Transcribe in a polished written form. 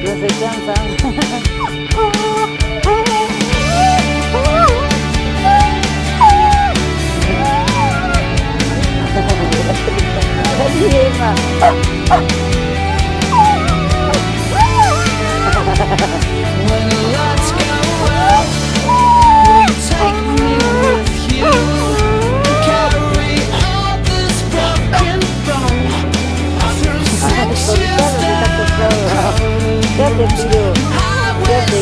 No se cansan. When the lights go out, will you take me with you? Carry all this broken bone through 6 years that Ya te pido, ya te